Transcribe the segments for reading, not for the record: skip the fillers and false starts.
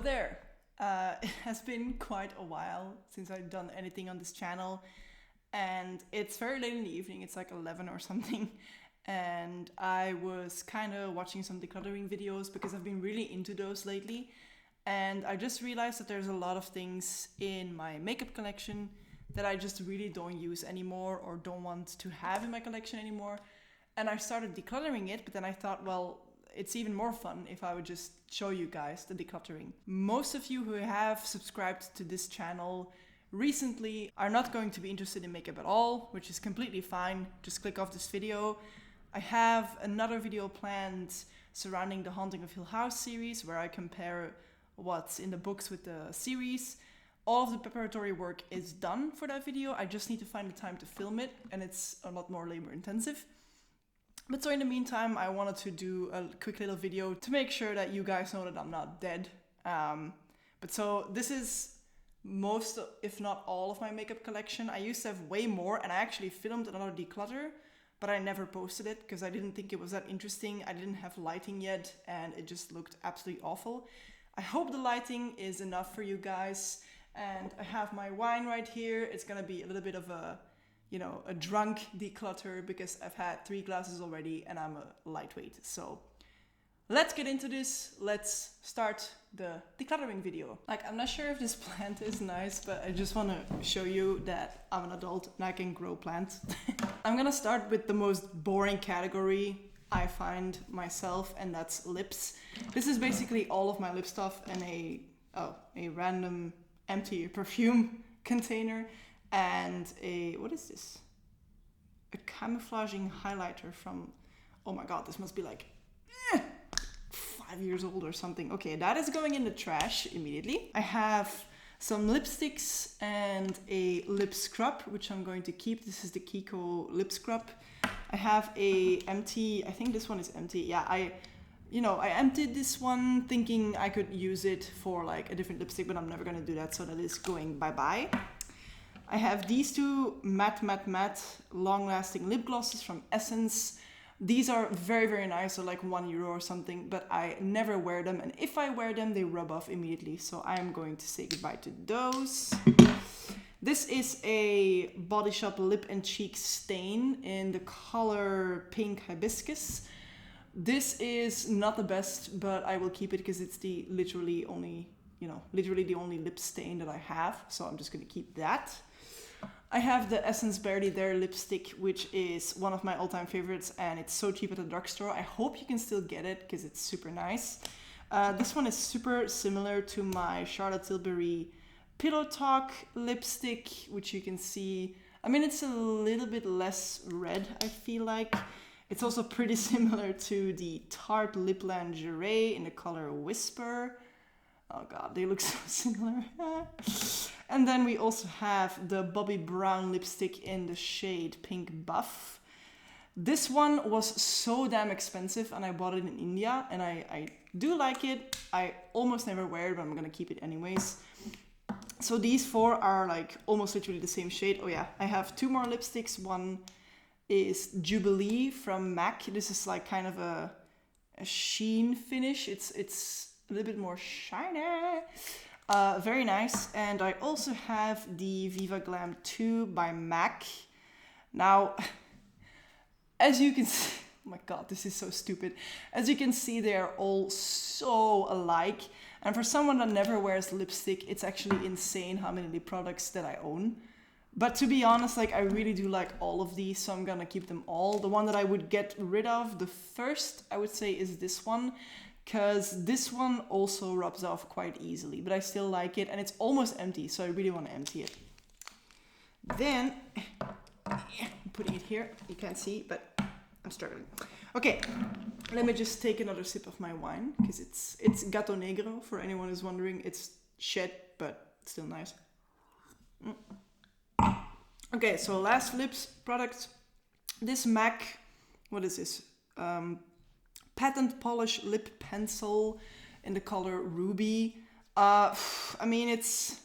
there. It has been quite a while since I've done anything on this channel, and it's very late in the evening. It's like 11 or something, and I was kind of watching some decluttering videos because I've been really into those lately, and I just realized that there's a lot of things in my makeup collection that I just really don't use anymore or don't want to have in my collection anymore. And I started decluttering it, but then I thought, well, it's even more fun if I would just show you guys the decluttering. Most of you who have subscribed to this channel recently are not going to be interested in makeup at all, which is completely fine. Just click off this video. I have another video planned surrounding the Haunting of Hill House series where I compare what's in the books with the series. All of the preparatory work is done for that video. I just need to find the time to film it, and it's a lot more labor intensive. But so in the meantime, I wanted to do a quick little video to make sure that you guys know that I'm not dead. But so this is most, if not all, of my makeup collection. I used to have way more, and I actually filmed another declutter, but I never posted it because I didn't think it was that interesting. I didn't have lighting yet, and it just looked absolutely awful. I hope the lighting is enough for you guys. And I have my wine right here. It's gonna be a little bit of a drunk declutter because I've had 3 glasses already and I'm a lightweight. So let's get into this. Let's start the decluttering video. Like, I'm not sure if this plant is nice, but I just want to show you that I'm an adult and I can grow plants. I'm gonna start with the most boring category I find myself, and that's lips. This is basically all of my lip stuff and a random empty perfume container. And what is this? A camouflaging highlighter from, oh my god, this must be like 5 years old or something. Okay, that is going in the trash immediately. I have some lipsticks and a lip scrub, which I'm going to keep. This is the Kiko lip scrub. I have a empty, I think this one is empty. Yeah, I emptied this one thinking I could use it for like a different lipstick, but I'm never gonna do that, so that is going bye-bye. I have these two matte long-lasting lip glosses from Essence. These are very, very nice. They're like €1 or something, but I never wear them. And if I wear them, they rub off immediately. So I am going to say goodbye to those. This is a Body Shop Lip and Cheek Stain in the color Pink Hibiscus. This is not the best, but I will keep it because it's the literally the only lip stain that I have. So I'm just going to keep that. I have the Essence Barely There lipstick, which is one of my all-time favorites, and it's so cheap at the drugstore. I hope you can still get it because it's super nice. This one is super similar to my Charlotte Tilbury Pillow Talk lipstick, which you can see. I mean, it's a little bit less red, I feel like. It's also pretty similar to the Tarte Lip Lingerie in the color Whisper. Oh god, they look so similar. And then we also have the Bobbi Brown lipstick in the shade Pink Buff. This one was so damn expensive, and I bought it in India, and I do like it. I almost never wear it, but I'm gonna keep it anyways. So these 4 are like almost literally the same shade. Oh yeah, I have 2 more lipsticks. One is Jubilee from MAC. This is like kind of a sheen finish. It's a little bit more shiny. Very nice. And I also have the Viva Glam 2 by MAC. Now, as you can see, oh my god, this is so stupid. As you can see, they are all so alike. And for someone that never wears lipstick, it's actually insane how many lip products that I own. But to be honest, like, I really do like all of these, so I'm gonna keep them all. The one that I would get rid of, the first, I would say, is this one, because this one also rubs off quite easily, but I still like it, and it's almost empty, so I really want to empty it. Then, I'm putting it here. You can't see, but I'm struggling. Okay, let me just take another sip of my wine, because it's Gato Negro, for anyone who's wondering. It's shit, but still nice. Okay, so last lips product. This MAC, what is this? Patent Polish Lip Pencil in the color Ruby. I mean, it's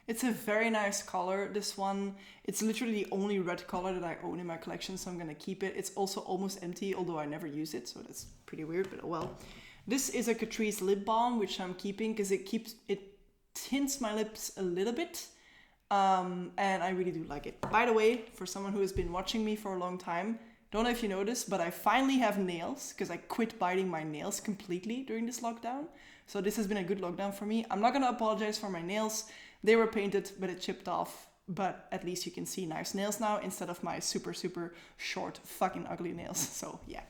a very nice color, this one. It's literally the only red color that I own in my collection, so I'm gonna keep it. It's also almost empty, although I never use it, so that's pretty weird, but oh well. This is a Catrice lip balm, which I'm keeping because it tints my lips a little bit. And I really do like it. By the way, for someone who has been watching me for a long time, don't know if you noticed, but I finally have nails because I quit biting my nails completely during this lockdown. So this has been a good lockdown for me. I'm not going to apologize for my nails. They were painted, but it chipped off. But at least you can see nice nails now instead of my super, super short, fucking ugly nails. So yeah.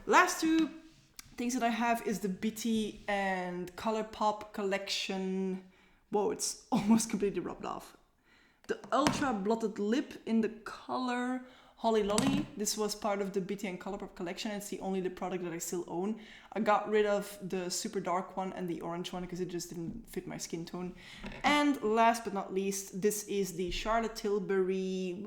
Last two things that I have is the Bitty and Colourpop collection. Whoa, it's almost completely rubbed off. The Ultra Blotted Lip in the color Holly Lolly. This was part of the Bitty and Colourpop collection. It's the only lip product that I still own. I got rid of the super dark one and the orange one because it just didn't fit my skin tone. And last but not least, this is the Charlotte Tilbury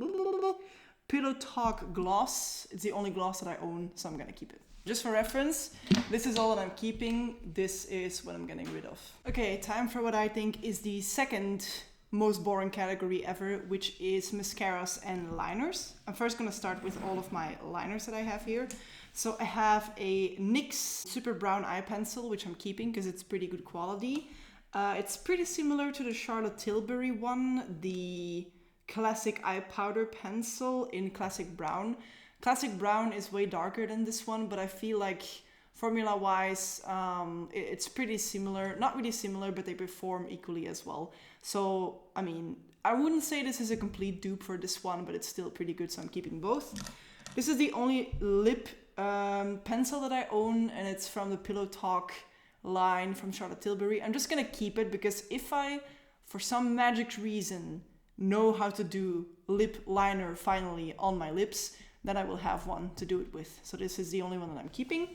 Pillow Talk Gloss. It's the only gloss that I own, so I'm gonna keep it. Just for reference, this is all that I'm keeping. This is what I'm getting rid of. Okay, time for what I think is the second most boring category ever, which is mascaras and liners. I'm first gonna start with all of my liners that I have here. So I have a NYX Super Brown Eye Pencil, which I'm keeping because it's pretty good quality. It's pretty similar to the Charlotte Tilbury one, the Classic Eye Powder Pencil in Classic Brown. Classic Brown is way darker than this one, but I feel like formula-wise, it's pretty similar. Not really similar, but they perform equally as well. So, I mean, I wouldn't say this is a complete dupe for this one, but it's still pretty good, so I'm keeping both. This is the only lip pencil that I own, and it's from the Pillow Talk line from Charlotte Tilbury. I'm just gonna keep it because if I, for some magic reason, know how to do lip liner finally on my lips, then I will have one to do it with. So this is the only one that I'm keeping.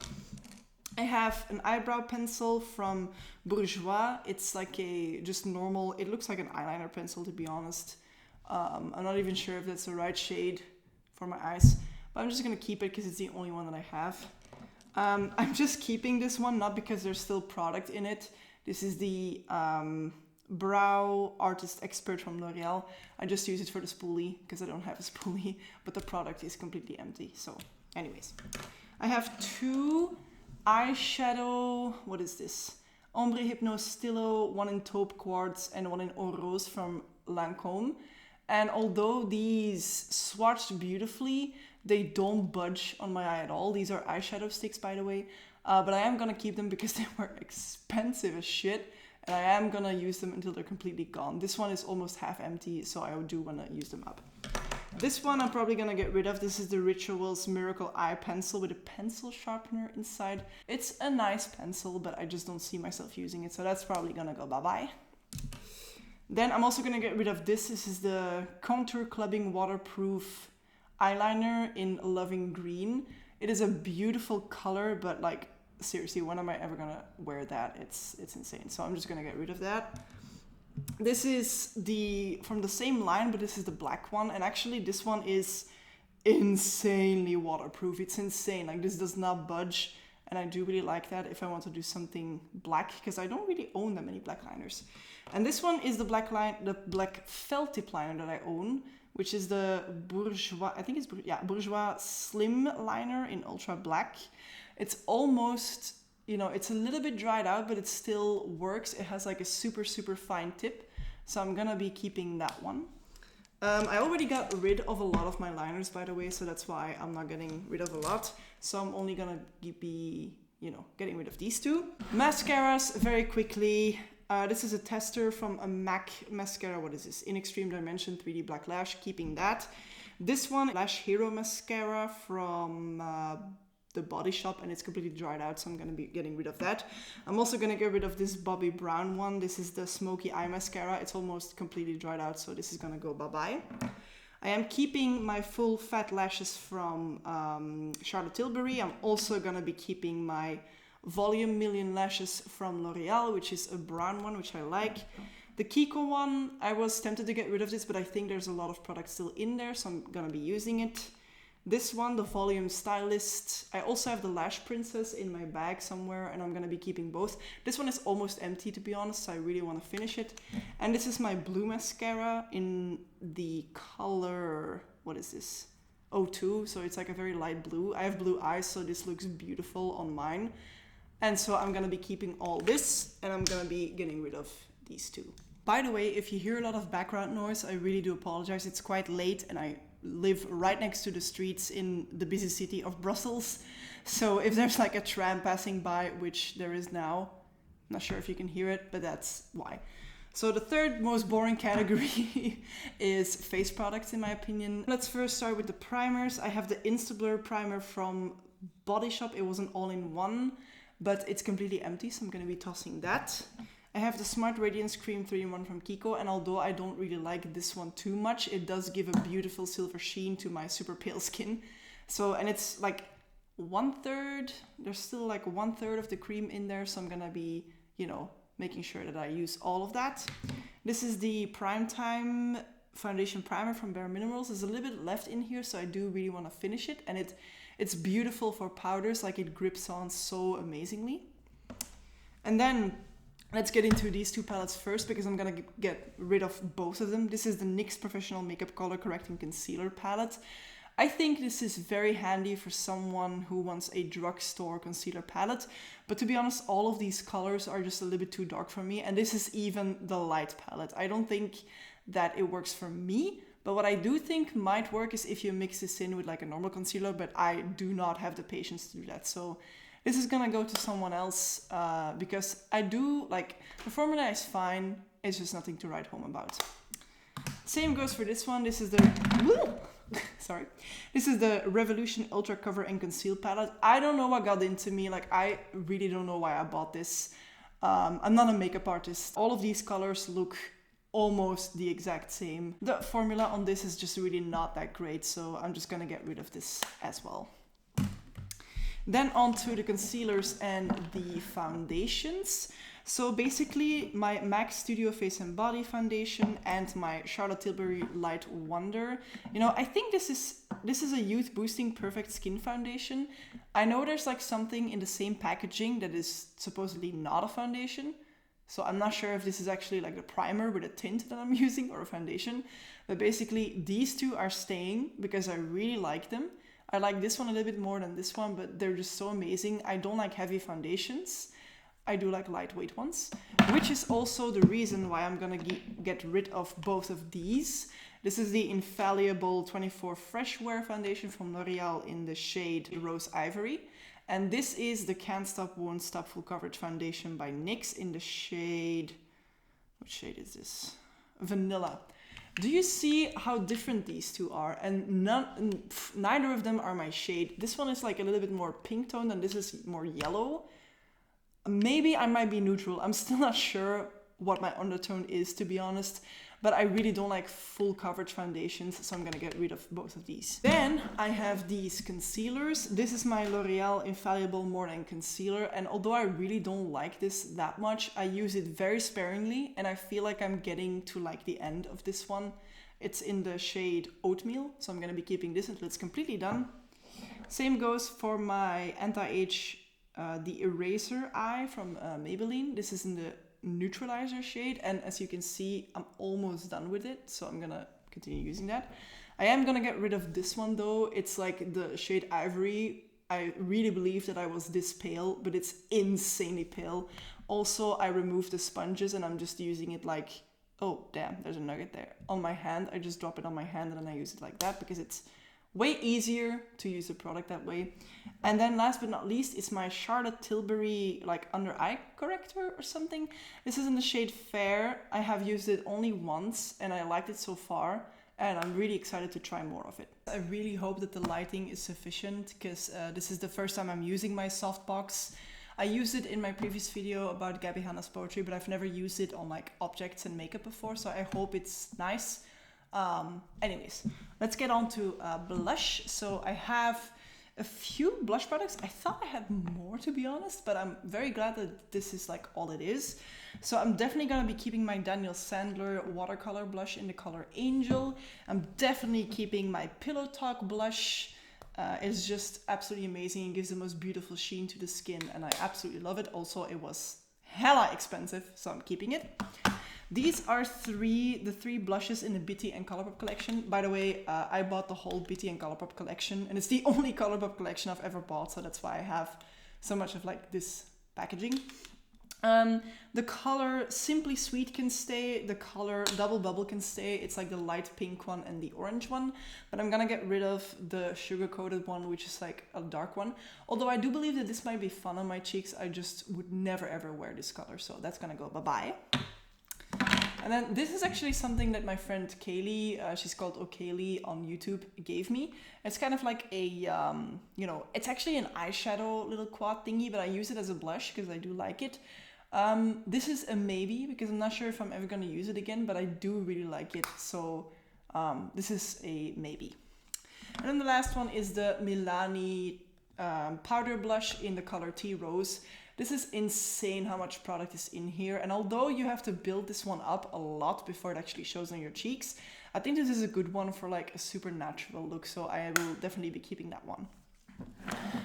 I have an eyebrow pencil from Bourjois. It's like a just normal, it looks like an eyeliner pencil to be honest. I'm not even sure if that's the right shade for my eyes, but I'm just gonna keep it because it's the only one that I have. I'm just keeping this one, not because there's still product in it. This is the Brow Artist Expert from L'Oreal. I just use it for the spoolie because I don't have a spoolie, but the product is completely empty. So anyways, I have two eyeshadow, what is this? Ombre Hypno Stillo, one in taupe quartz and one in eau rose from Lancôme. And although these swatched beautifully, they don't budge on my eye at all. These are eyeshadow sticks, by the way. But I am gonna keep them because they were expensive as shit. And I am gonna use them until they're completely gone. This one is almost half empty, so I do wanna use them up. This one I'm probably gonna get rid of. This is the Rituals Miracle Eye Pencil with a pencil sharpener inside. It's a nice pencil, but I just don't see myself using it, so that's probably gonna go bye-bye. Then I'm also gonna get rid of this. This is the Contour Clubbing Waterproof Eyeliner in Loving Green. It is a beautiful color, but like, seriously, when am I ever gonna wear that? It's insane. So I'm just gonna get rid of that. This is from the same line, but this is the black one. And actually this one is insanely waterproof. It's insane. Like this does not budge. And I do really like that if I want to do something black, because I don't really own that many black liners. And this one is the black felt tip liner that I own, which is the Bourjois, I think it's, yeah, Bourjois Slim Liner in Ultra Black. It's almost, you know, it's a little bit dried out, but it still works. It has like a super, super fine tip. So I'm gonna be keeping that one. I already got rid of a lot of my liners, by the way, so that's why I'm not getting rid of a lot. So I'm only gonna be, you know, getting rid of these two. Mascaras, very quickly. This is a tester from a MAC mascara. What is this? In Extreme Dimension 3D Black Lash, keeping that. This one, Lash Hero Mascara from the Body Shop, and it's completely dried out, so I'm gonna be getting rid of that. I'm also gonna get rid of this Bobbi Brown one. This is the Smoky Eye Mascara. It's almost completely dried out, so this is gonna go bye-bye. I am keeping my full fat lashes from Charlotte Tilbury. I'm also gonna be keeping my Volume Million Lashes from L'Oreal, which is a brown one, which I like. The Kiko one, I was tempted to get rid of this, but I think there's a lot of product still in there, so I'm gonna be using it. This one, the Volume Stylist. I also have the Lash Princess in my bag somewhere, and I'm gonna be keeping both. This one is almost empty, to be honest, so I really want to finish it. And this is my blue mascara in the color, what is this? 02, so it's like a very light blue. I have blue eyes, so this looks beautiful on mine. And so I'm gonna be keeping all this, and I'm gonna be getting rid of these two. By the way, if you hear a lot of background noise, I really do apologize. It's quite late and I live right next to the streets in the busy city of Brussels. So if there's like a tram passing by, which there is now, I'm not sure if you can hear it, but that's why. So the third most boring category is face products, in my opinion. Let's first start with the primers. I have the Instablur primer from Body Shop. It was an all-in-one, but it's completely empty, so I'm going to be tossing that. I have the Smart Radiance Cream 3-in-1 from Kiko, and although I don't really like this one too much, it does give a beautiful silver sheen to my super pale skin. So, and it's like 1/3, there's still like 1/3 of the cream in there, so I'm gonna be, you know, making sure that I use all of that. This is the Prime Time foundation primer from Bare Minerals. There's a little bit left in here, so I do really want to finish it, and it's beautiful for powders, like it grips on so amazingly. And then let's get into these two palettes first, because I'm gonna get rid of both of them. This is the NYX Professional Makeup Color Correcting Concealer palette. I think this is very handy for someone who wants a drugstore concealer palette, but to be honest, all of these colors are just a little bit too dark for me, and this is even the light palette. I don't think that it works for me, but what I do think might work is if you mix this in with like a normal concealer, but I do not have the patience to do that. So this is gonna go to someone else because I do like, the formula is fine, it's just nothing to write home about. Same goes for this one. This is the, sorry. This is the Revolution Ultra Cover and Conceal palette. I don't know what got into me, like I really don't know why I bought this. I'm not a makeup artist. All of these colors look almost the exact same. The formula on this is just really not that great, so I'm just gonna get rid of this as well. Then on to the concealers and the foundations. So basically my MAC Studio Face and Body foundation and my Charlotte Tilbury Light Wonder. You know, I think this is a youth boosting perfect skin foundation. I know there's like something in the same packaging that is supposedly not a foundation. So I'm not sure if this is actually like the primer with a tint that I'm using or a foundation. But basically these two are staying because I really like them. I like this one a little bit more than this one, but they're just so amazing. I don't like heavy foundations. I do like lightweight ones, which is also the reason why I'm gonna get rid of both of these. This is the Infallible 24 Fresh Wear foundation from L'Oreal in the shade Rose Ivory. And this is the Can't Stop Won't Stop Full Coverage foundation by NYX in the shade, what shade is this? Vanilla. Do you see how different these two are? And neither of them are my shade. This one is like a little bit more pink toned and this is more yellow. Maybe I might be neutral. I'm still not sure what my undertone is, to be honest, but I really don't like full coverage foundations, so I'm gonna get rid of both of these. Then I have these concealers. This is my L'Oreal Infallible Morning Concealer, and although I really don't like this that much, I use it very sparingly, and I feel like I'm getting to like the end of this one. It's in the shade Oatmeal, so I'm gonna be keeping this until it's completely done. Same goes for my anti-age the Eraser Eye from Maybelline. This is in the Neutralizer shade, and as you can see, I'm almost done with it, so I'm gonna continue using that. I am gonna get rid of this one though. It's like the shade Ivory. I really believe that I was this pale, but it's insanely pale. Also, I removed the sponges and I'm just using it like, oh damn, there's a nugget there. On my hand, I just drop it on my hand and then I use it like that because it's way easier to use the product that way. And then last but not least is my Charlotte Tilbury like under eye corrector or something. This is in the shade Fair. I have used it only once and I liked it so far, and I'm really excited to try more of it. I really hope that the lighting is sufficient because this is the first time I'm using my softbox. I used it in my previous video about Gabby Hanna's poetry, but I've never used it on like objects and makeup before, so I hope it's nice. Anyways, let's get on to blush. So I have a few blush products. I thought I had more, to be honest, but I'm very glad that this is like all it is. So I'm definitely gonna be keeping my Daniel Sandler watercolor blush in the color Angel. I'm definitely keeping my Pillow Talk blush. It's just absolutely amazing. It gives the most beautiful sheen to the skin and I absolutely love it. Also, it was hella expensive, so I'm keeping it. These are the three blushes in the Bitty and Colourpop collection. By the way, I bought the whole Bitty and Colourpop collection, and it's the only Colourpop collection I've ever bought, so that's why I have so much of like this packaging. The color Simply Sweet can stay, the color Double Bubble can stay. It's like the light pink one and the orange one, but I'm gonna get rid of the sugar coated one, which is like a dark one. Although I do believe that this might be fun on my cheeks, I just would never ever wear this color, so that's gonna go bye-bye. And then this is actually something that my friend Kaylee, she's called O'Kaylee on YouTube, gave me. It's kind of like a, you know, it's actually an eyeshadow little quad thingy, but I use it as a blush because I do like it. This is a maybe because I'm not sure if I'm ever going to use it again, but I do really like it. So this is a maybe. And then the last one is the Milani powder blush in the color Tea Rose. This is insane how much product is in here. And although you have to build this one up a lot before it actually shows on your cheeks, I think this is a good one for like a super natural look. So I will definitely be keeping that one.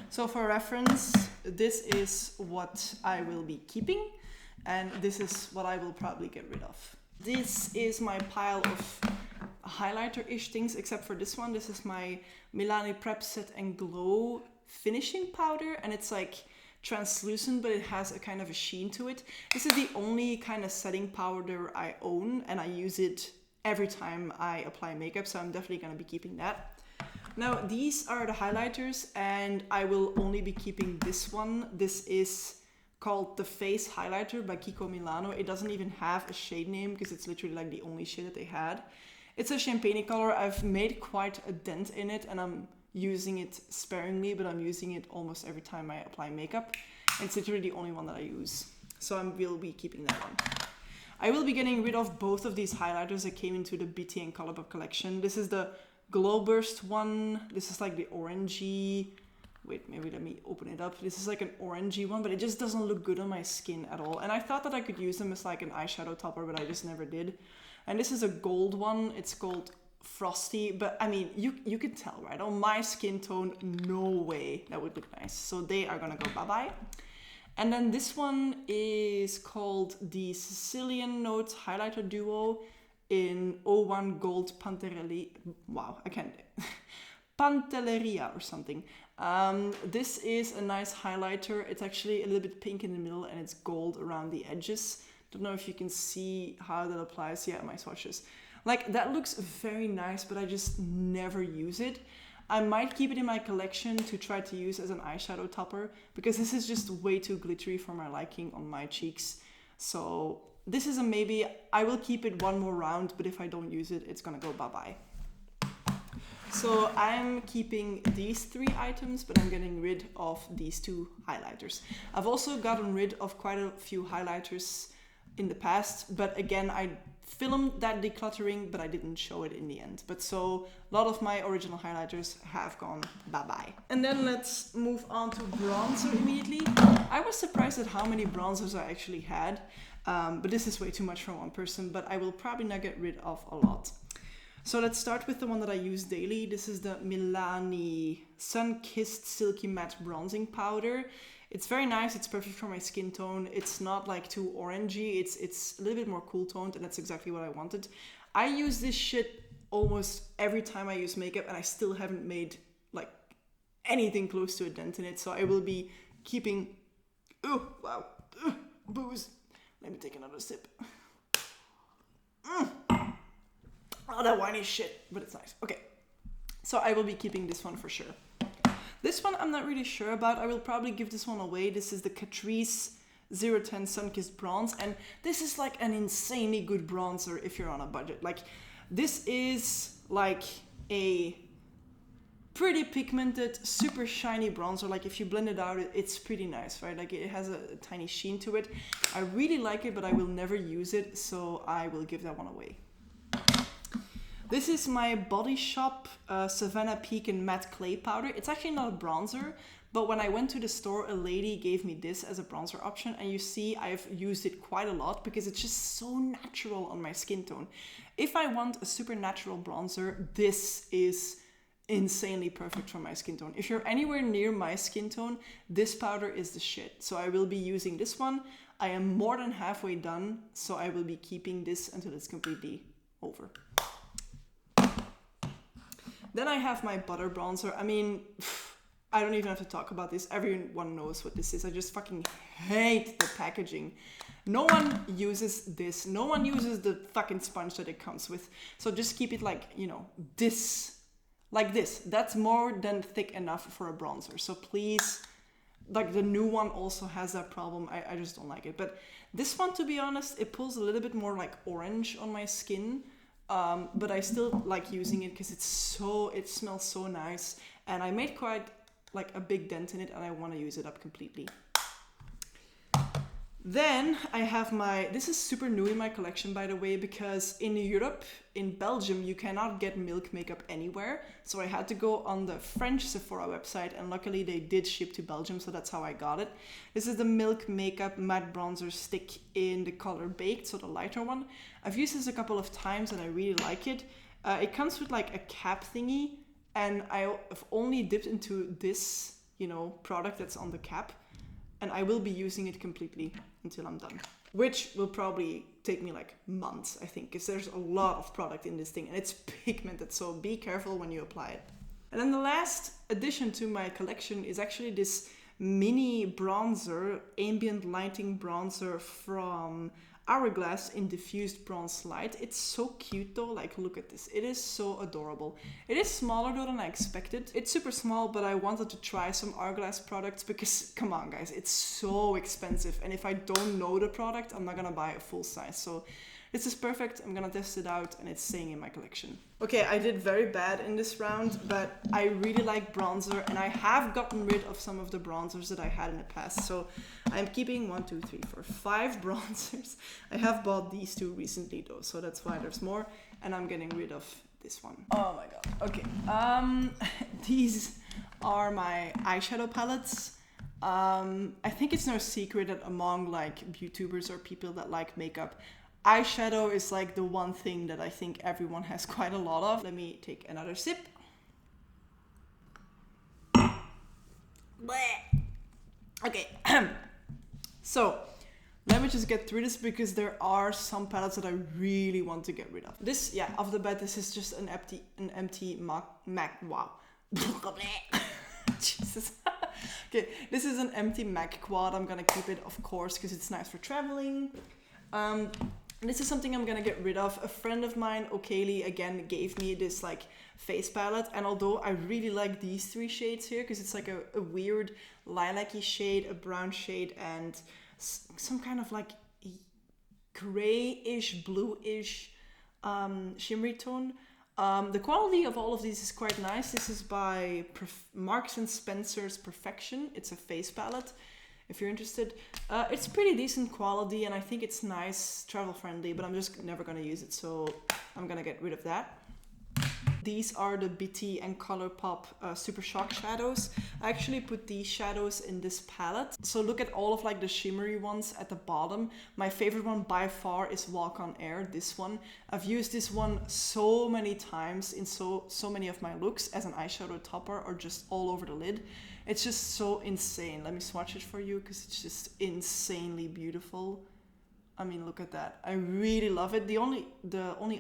So for reference, this is what I will be keeping. And this is what I will probably get rid of. This is my pile of highlighter-ish things, except for this one. This is my Milani Prep Set and Glow finishing powder. And it's like translucent, but it has a kind of a sheen to it. This is the only kind of setting powder I own, and I use it every time I apply makeup, so I'm definitely going to be keeping that. Now these are the highlighters, and I will only be keeping this one. This is called the Face Highlighter by Kiko Milano. It doesn't even have a shade name because it's literally like the only shade that they had. It's a champagne color. I've made quite a dent in it, and I'm using it sparingly, but I'm using it almost every time I apply makeup. It's literally the only one that I use. So I will be keeping that one. I will be getting rid of both of these highlighters that came into the BT and Colourpop collection. This is the Glow Burst one. This is like the orangey. Wait, maybe let me open it up. This is like an orangey one, but it just doesn't look good on my skin at all. And I thought that I could use them as like an eyeshadow topper, but I just never did. And this is a gold one. It's called Frosty, but I mean, you can tell, right? On my skin tone, no way that would look nice. So they are gonna go bye-bye. And then this one is called the Sicilian Notes Highlighter Duo in 01 Gold Pantelleria. Wow, I can't. Pantelleria or something. This is a nice highlighter. It's actually a little bit pink in the middle and it's gold around the edges. Don't know if you can see how that applies. Yeah, my swatches. Like, that looks very nice, but I just never use it. I might keep it in my collection to try to use as an eyeshadow topper, because this is just way too glittery for my liking on my cheeks. So this is a maybe. I will keep it one more round, but if I don't use it, it's gonna go bye-bye. So I'm keeping these 3 items, but I'm getting rid of these 2 highlighters. I've also gotten rid of quite a few highlighters in the past, but again, I filmed that decluttering, but I didn't show it in the end. But so a lot of my original highlighters have gone bye-bye. And then let's move on to bronzer immediately. I was surprised at how many bronzers I actually had, but this is way too much for one person, but I will probably not get rid of a lot. So let's start with the one that I use daily. This is the Milani Sun-Kissed Silky Matte Bronzing Powder. It's very nice. It's perfect for my skin tone. It's not like too orangey. It's a little bit more cool toned, and that's exactly what I wanted. I use this shit almost every time I use makeup, and I still haven't made like anything close to a dent in it. So I will be keeping. Oh wow, booze. Let me take another sip. Oh, that wine is shit, but it's nice. Okay, so I will be keeping this one for sure. This one I'm not really sure about. I will probably give this one away. This is the Catrice 010 Sunkissed Bronze, and this is like an insanely good bronzer if you're on a budget. Like, this is like a pretty pigmented, super shiny bronzer. Like, if you blend it out, it's pretty nice, right? Like, it has a tiny sheen to it. I really like it, but I will never use it, so I will give that one away. This is my Body Shop Savannah Peak and Matte Clay Powder. It's actually not a bronzer, but when I went to the store, a lady gave me this as a bronzer option. And you see, I've used it quite a lot because it's just so natural on my skin tone. If I want a super natural bronzer, this is insanely perfect for my skin tone. If you're anywhere near my skin tone, this powder is the shit. So I will be using this one. I am more than halfway done, so I will be keeping this until it's completely over. Then I have my butter bronzer. I mean, I don't even have to talk about this. Everyone knows what this is. I just fucking hate the packaging. No one uses this. No one uses the fucking sponge that it comes with. So just keep it like, you know, this. Like this. That's more than thick enough for a bronzer. So please, like the new one also has that problem. I just don't like it. But this one, to be honest, it pulls a little bit more like orange on my skin. But I still like using it because it smells so nice. And I made quite like a big dent in it and I want to use it up completely. Then I have this is super new in my collection, by the way, because in Europe, in Belgium, you cannot get Milk makeup anywhere. So I had to go on the French Sephora website, and luckily they did ship to Belgium, so that's how I got it. This is the Milk Makeup Matte Bronzer Stick in the color Baked, so the lighter one. I've used this a couple of times and I really like it. It comes with like a cap thingy, and I've only dipped into this, you know, product that's on the cap. And I will be using it completely until I'm done. Which will probably take me like months, I think, because there's a lot of product in this thing and it's pigmented, so be careful when you apply it. And then the last addition to my collection is actually this mini bronzer, ambient lighting bronzer from Hourglass in diffused bronze light. It's so cute though, like look at this. It is so adorable. It is smaller though than I expected. It's super small, but I wanted to try some Hourglass products because, come on guys, it's so expensive. And if I don't know the product, I'm not gonna buy a full size. So this is perfect. I'm gonna test it out and it's staying in my collection. Okay, I did very bad in this round, but I really like bronzer and I have gotten rid of some of the bronzers that I had in the past. So I'm keeping 1, 2, 3, 4, 5 bronzers. I have bought these 2 recently though, so that's why there's more. And I'm getting rid of this one. Oh my god. Okay. These are my eyeshadow palettes. I think it's no secret that among like YouTubers or people that like makeup, eyeshadow is like the one thing that I think everyone has quite a lot of. Let me take another sip. Okay. So let me just get through this because there are some palettes that I really want to get rid of. This, yeah, off the bat, this is just an empty MAC. Wow. Jesus. Okay, this is an empty MAC quad. I'm gonna keep it, of course, because it's nice for traveling. This is something I'm gonna get rid of. A friend of mine, O'Kaylee, again gave me this like face palette, and although I really like these 3 shades here because it's like a weird lilac-y shade, a brown shade, and some kind of like grayish, bluish shimmery tone. The quality of all of these is quite nice. This is by Marks & Spencer's Perfection. It's a face palette. If you're interested, it's pretty decent quality and I think it's nice, travel friendly, but I'm just never gonna use it, so I'm gonna get rid of that. These are the BT and ColourPop Super Shock shadows. I actually put these shadows in this palette. So look at all of like the shimmery ones at the bottom. My favorite one by far is Walk on Air, this one. I've used this one so many times in so many of my looks as an eyeshadow topper or just all over the lid. It's just so insane. Let me swatch it for you because it's just insanely beautiful. I mean, look at that. I really love it. The only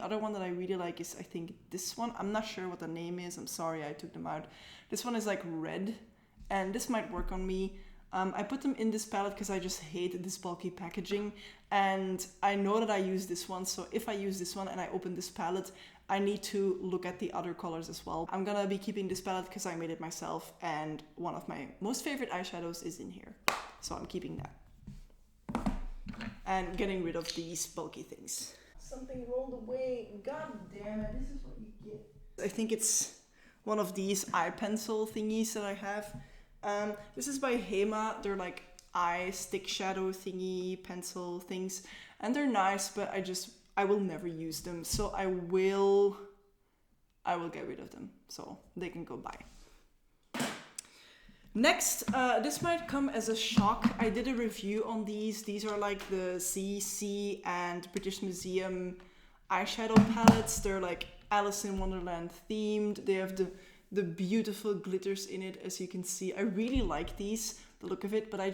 other one that I really like is, I think, this one. I'm not sure what the name is. I'm sorry, I took them out. This one is like red, and this might work on me. I put them in this palette because I just hate this bulky packaging, and I know that I use this one, so if I use this one and I open this palette, I need to look at the other colors as well. I'm gonna be keeping this palette because I made it myself, and one of my most favorite eyeshadows is in here, so I'm keeping that. And getting rid of these bulky things. Something rolled away. God damn it, this is what you get. I think it's one of these eye pencil thingies that I have. This is by Hema. They're like eye stick shadow thingy pencil things, and they're nice, but I will never use them, so I will get rid of them, so they can go by. Next, this might come as a shock. I did a review on these. These are like the CC and British Museum eyeshadow palettes. They're like Alice in Wonderland themed. They have the beautiful glitters in it, as you can see. I really like these, the look of it, but I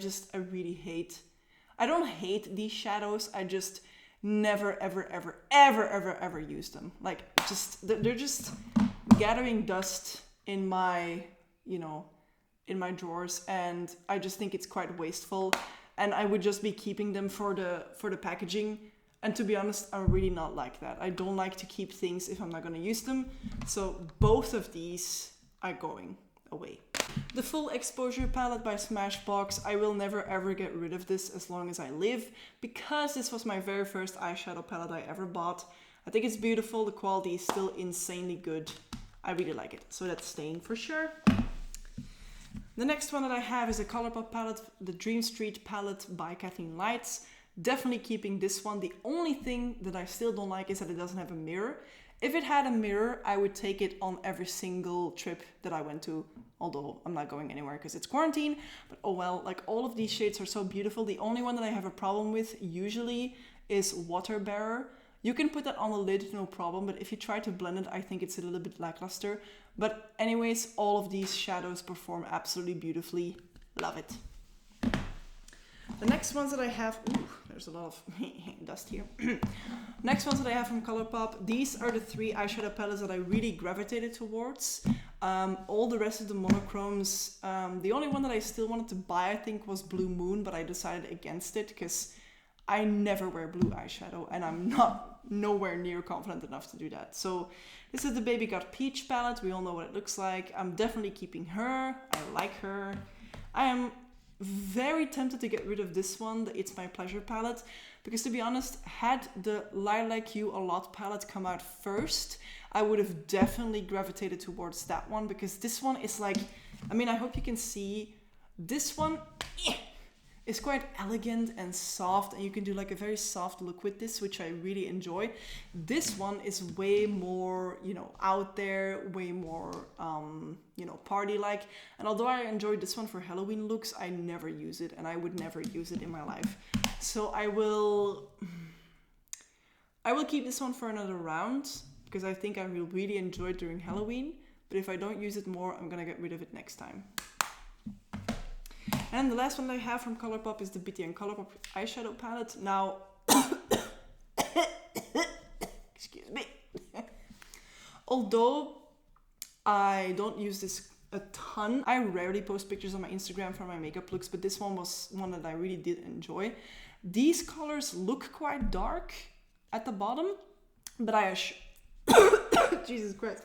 don't hate these shadows. I just never, ever use them. Like, they're just gathering dust in my, in my drawers, and I just think it's quite wasteful, and I would just be keeping them for the packaging. And to be honest, I'm really not like that. I don't like to keep things if I'm not going to use them. So both of these are going away. The full exposure palette by Smashbox, I will never ever get rid of this as long as I live, because this was my very first eyeshadow palette I ever bought. I think it's beautiful. The quality is still insanely good. I really like it. So that's staying for sure. The next one that I have is a Colourpop palette, the Dream Street palette by Kathleen Lights. Definitely keeping this one. The only thing that I still don't like is that it doesn't have a mirror. If it had a mirror, I would take it on every single trip that I went to, although I'm not going anywhere because it's quarantine. But oh well, like all of these shades are so beautiful. The only one that I have a problem with usually is Water Bearer. You can put that on the lid, no problem, but if you try to blend it, I think it's a little bit lackluster. But anyways, all of these shadows perform absolutely beautifully. Love it. The next ones that I have, ooh, there's a lot of dust here. Next ones that I have from Colourpop, these are the 3 eyeshadow palettes that I really gravitated towards. All the rest of the monochromes, the only one that I still wanted to buy, I think, was Blue Moon, but I decided against it because I never wear blue eyeshadow and I'm nowhere near confident enough to do that. So this is the Baby Got Peach palette. We all know what it looks like. I'm definitely keeping her. I like her. I am very tempted to get rid of this one, the It's My Pleasure palette, because to be honest, had the Lilac You A Lot palette come out first, I would have definitely gravitated towards that one, because this one is like, I mean, I hope you can see, this one is quite elegant and soft, and you can do like a very soft look with this, which I really enjoy. This one is way more, you know, out there, way more, you know, party-like. And although I enjoyed this one for Halloween looks, I never use it, and I would never use it in my life. So I will keep this one for another round, because I think I will really enjoy it during Halloween. But if I don't use it more, I'm gonna get rid of it next time. And the last one I have from Colourpop is the Bitty and Colourpop eyeshadow palette. Now, excuse me. Although I don't use this a ton, I rarely post pictures on my Instagram for my makeup looks, but this one was one that I really did enjoy. These colors look quite dark at the bottom, but Jesus Christ.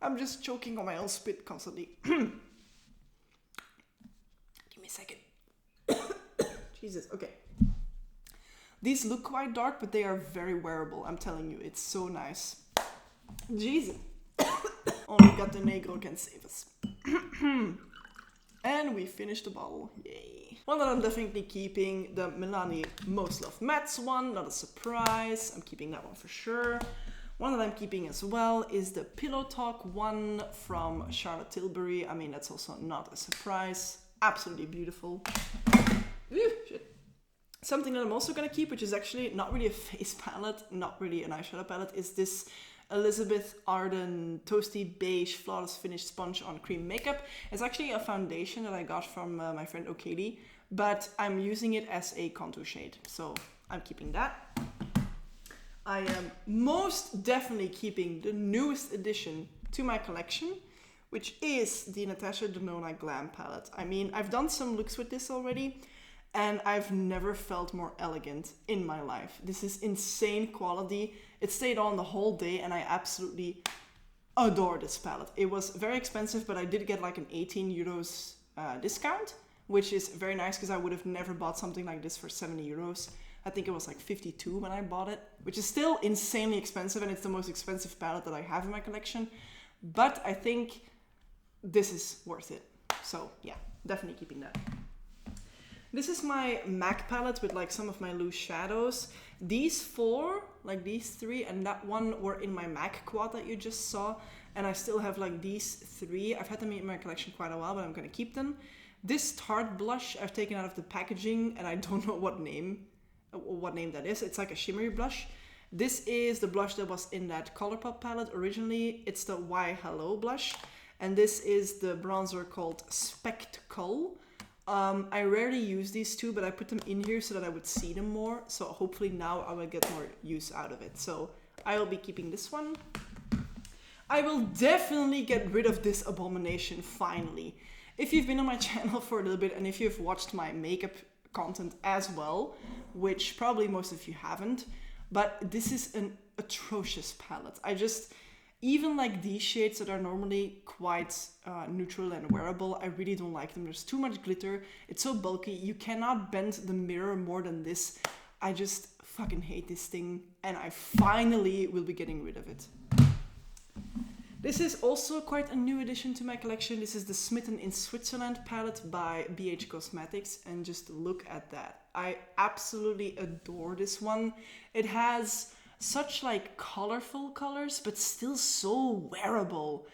I'm just choking on my own spit constantly. Second. Jesus, okay. These look quite dark, but they are very wearable. I'm telling you, it's so nice. Jesus. Only Gato Negro can save us. And we finished the bottle. Yay. One that I'm definitely keeping, the Milani Most Loved Mattes one. Not a surprise. I'm keeping that one for sure. One that I'm keeping as well is the Pillow Talk one from Charlotte Tilbury. I mean, that's also not a surprise. Absolutely beautiful. Ooh, shit. Something that I'm also going to keep, which is actually not really a face palette, not really an eyeshadow palette, is this Elizabeth Arden Toasty Beige Flawless Finish Sponge on Cream Makeup. It's actually a foundation that I got from my friend O'Katie, but I'm using it as a contour shade, so I'm keeping that. I am most definitely keeping the newest addition to my collection, which is the Natasha Denona Glam palette. I mean, I've done some looks with this already, and I've never felt more elegant in my life. This is insane quality. It stayed on the whole day, and I absolutely adore this palette. It was very expensive, but I did get like an 18 euros discount, which is very nice because I would have never bought something like this for 70 euros. I think it was like 52 when I bought it, which is still insanely expensive, and it's the most expensive palette that I have in my collection. But I think this is worth it. So yeah, definitely keeping that. This is my MAC palette with like some of my loose shadows. These 4, like these 3 and that one were in my MAC quad that you just saw. And I still have like these 3. I've had them in my collection quite a while, but I'm gonna keep them. This Tarte blush I've taken out of the packaging, and I don't know what name that is. It's like a shimmery blush. This is the blush that was in that Colourpop palette originally. It's the Why Hello blush. And this is the bronzer called Spectacle. I rarely use these two, but I put them in here so that I would see them more. So hopefully now I will get more use out of it. So I will be keeping this one. I will definitely get rid of this abomination finally. If you've been on my channel for a little bit and if you've watched my makeup content as well, which probably most of you haven't, but this is an atrocious palette. Even like these shades that are normally quite neutral and wearable, I really don't like them. There's too much glitter. It's so bulky. You cannot bend the mirror more than this. I just fucking hate this thing, and I finally will be getting rid of it. This is also quite a new addition to my collection. This is the Smitten in Switzerland palette by BH Cosmetics, and just look at that. I absolutely adore this one. It has such like colorful colors, but still so wearable.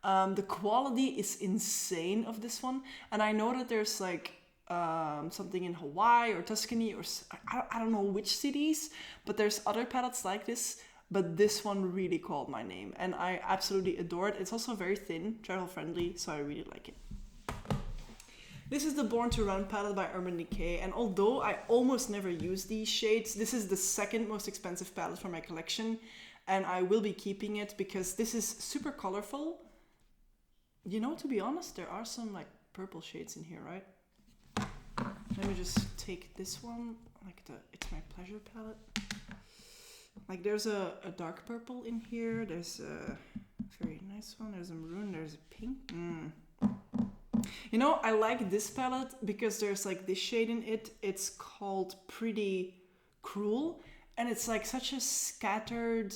The quality is insane of this one, and I know that there's like something in Hawaii or Tuscany or I don't know which cities, but there's other palettes like this. But this one really called my name, and I absolutely adore it. It's also very thin, travel friendly, so I really like it. This is the Born to Run palette by Urban Decay, and although I almost never use these shades, this is the second most expensive palette for my collection, and I will be keeping it because this is super colorful. You know, to be honest, there are some like purple shades in here, right? Let me just take this one, like It's My Pleasure palette. Like there's a dark purple in here, there's a very nice one, there's a maroon, there's a pink. You know, I like this palette because there's like this shade in it. It's called Pretty Cruel, and it's like such a scattered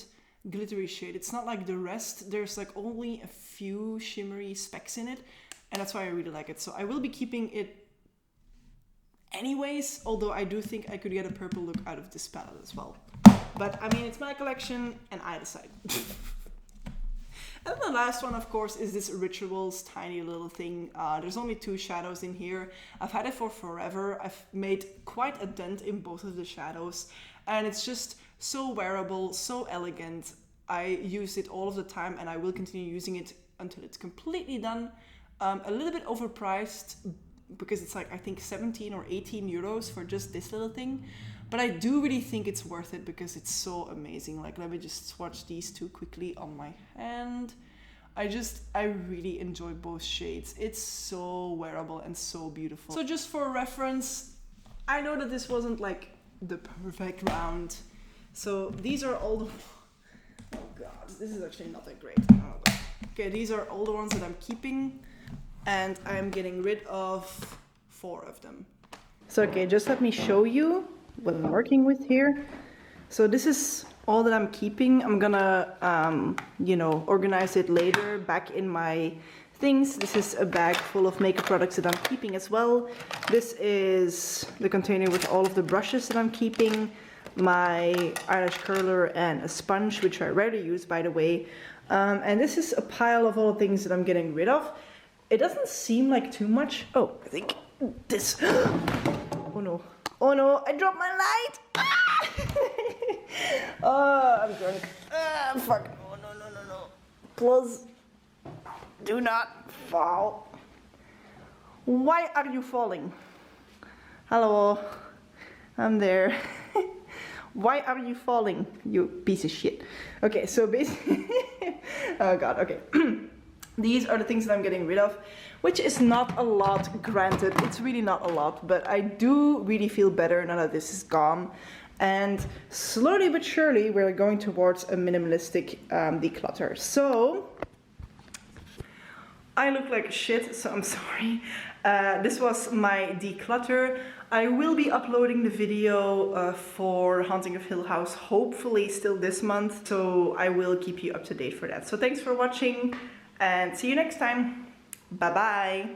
glittery shade. It's not like the rest. There's like only a few shimmery specks in it, and that's why I really like it. So I will be keeping it anyways, although I do think I could get a purple look out of this palette as well. But I mean, it's my collection and I decide. And the last one, of course, is this Rituals tiny little thing. There's only 2 shadows in here. I've had it for forever. I've made quite a dent in both of the shadows, and it's just so wearable, so elegant. I use it all of the time, and I will continue using it until it's completely done. A little bit overpriced because it's like, I think 17 or 18 euros for just this little thing. But I do really think it's worth it because it's so amazing. Like, let me just swatch these 2 quickly on my hand. I really enjoy both shades. It's so wearable and so beautiful. So just for reference, I know that this wasn't like the perfect round. So these are all the... Oh God, this is actually not that great. Oh God. Okay, these are all the ones that I'm keeping, and I'm getting rid of 4 of them. So okay, just let me show you what I'm working with here. So this is all that I'm keeping. I'm gonna, you know, organize it later back in my things. This is a bag full of makeup products that I'm keeping as well. This is the container with all of the brushes that I'm keeping, my eyelash curler and a sponge, which I rarely use, by the way. And this is a pile of all the things that I'm getting rid of. It doesn't seem like too much. Oh, I think this. Oh no. Oh no, I dropped my light! Ah! Oh, I'm drunk. Fuck. Oh no, no, no, no. Please, do not fall. Why are you falling? Hello, I'm there. Why are you falling, you piece of shit? Okay, so basically, oh God, okay. These are the things that I'm getting rid of, which is not a lot, granted. It's really not a lot, but I do really feel better now that this is gone. And slowly but surely, we're going towards a minimalistic declutter. So, I look like shit, so I'm sorry. This was my declutter. I will be uploading the video for Haunting of Hill House, hopefully still this month. So I will keep you up to date for that. So thanks for watching, and see you next time. Bye bye.